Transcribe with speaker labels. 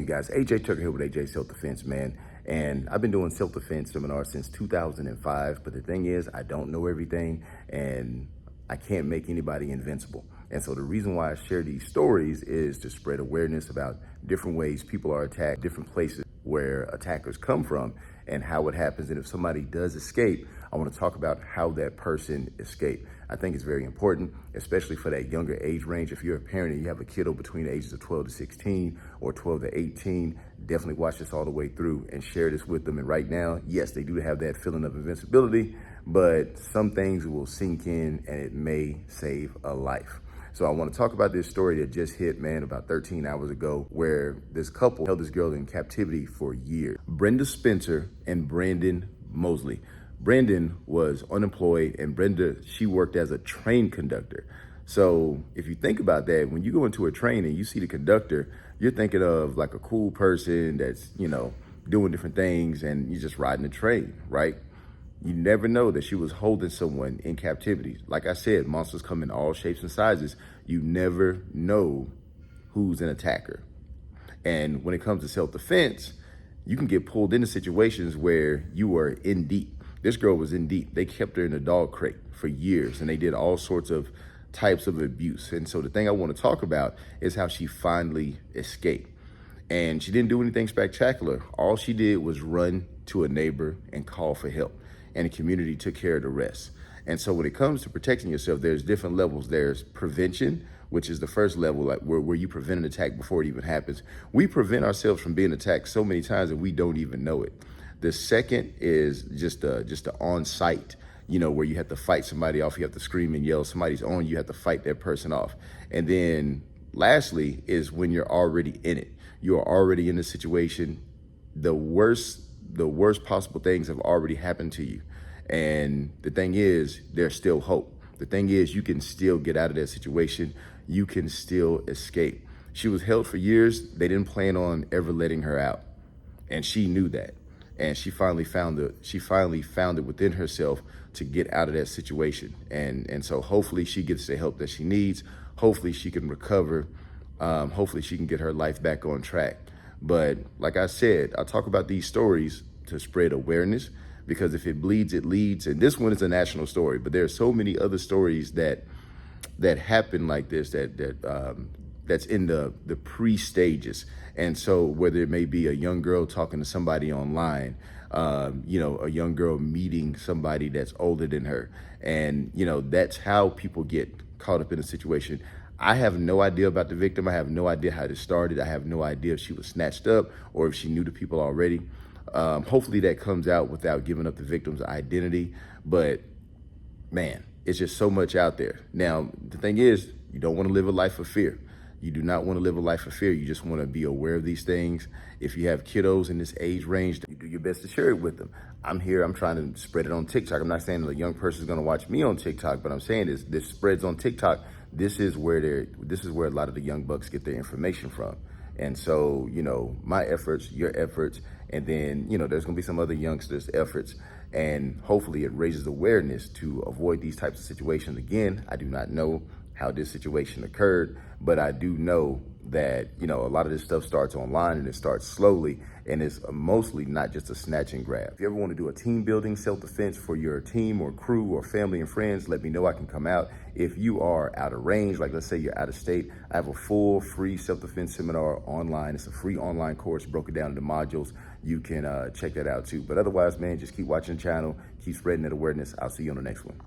Speaker 1: you guys? AJ Tucker here with AJ Self Defense, man. And I've been doing self-defense seminars since 2005. But the thing is, I don't know everything and I can't make anybody invincible. And so the reason why I share these stories is to spread awareness about different ways people are attacked, different places where attackers come from and how it happens. And if somebody does escape, I want to talk about how that person escaped. I think it's very important, especially for that younger age range. If you're a parent and you have a kiddo between the ages of 12 to 16 or 12 to 18, definitely watch this all the way through and share this with them. And right now, yes, they do have that feeling of invincibility, but some things will sink in and it may save a life. So I want to talk about this story that just hit, man, about 13 hours ago, where this couple held this girl in captivity for years. Brenda Spencer and Brandon Mosley. Brandon was unemployed and Brenda, she worked as a train conductor. So if you think about that, when you go into a train and you see the conductor, you're thinking of like a cool person that's, doing different things and you're just riding the train, right? You never know that she was holding someone in captivity. Like I said, monsters come in all shapes and sizes. You never know who's an attacker. And when it comes to self-defense, you can get pulled into situations where you are in deep. This girl was in deep. They kept her in a dog crate for years and they did all sorts of types of abuse. And so the thing I want to talk about is how she finally escaped. And she didn't do anything spectacular. All she did was run to a neighbor and call for help. And the community took care of the rest. And so when it comes to protecting yourself, there's different levels. There's prevention, which is the first level, like where you prevent an attack before it even happens. We prevent ourselves from being attacked so many times that we don't even know it. The second is just the on-site, where you have to fight somebody off. You have to scream and yell. Somebody's on you. You have to fight that person off. And then lastly is when you're already in it. You are already in the situation. The worst possible things have already happened to you. And the thing is, there's still hope. The thing is, you can still get out of that situation. You can still escape. She was held for years. They didn't plan on ever letting her out. And she knew that. And she finally found it within herself to get out of that situation. And so hopefully she gets the help that she needs. Hopefully she can recover. Hopefully she can get her life back on track. But like I said, I talk about these stories to spread awareness, because if it bleeds, it leads. And this one is a national story, but there are so many other stories that happen like this that's in the pre-stages. And so whether it may be a young girl talking to somebody online, a young girl meeting somebody that's older than her, and that's how people get caught up in a situation. I have no idea about the victim. I have no idea how this started. I have no idea if she was snatched up or if she knew the people already. Hopefully that comes out without giving up the victim's identity. But man, it's just so much out there. Now, the thing is, you don't want to live a life of fear. You do not want to live a life of fear. You just want to be aware of these things. If you have kiddos in this age range, you do your best to share it with them. I'm trying to spread it on TikTok. I'm not saying that a young person is going to watch me on TikTok, but I'm saying this spreads on TikTok. This is where a lot of the young bucks get their information from. And so, my efforts, your efforts, and then, there's going to be some other youngsters' efforts. And hopefully it raises awareness to avoid these types of situations. Again, I do not know how this situation occurred, but I do know that, a lot of this stuff starts online and it starts slowly, and it's mostly not just a snatch and grab. If you ever want to do a team building self-defense for your team or crew or family and friends, let me know. I can come out. If you are out of range, like let's say you're out of state, I have a full free self-defense seminar online. It's a free online course broken down into modules. You can check that out too. But otherwise, man, just keep watching the channel, keep spreading that awareness. I'll see you on the next one.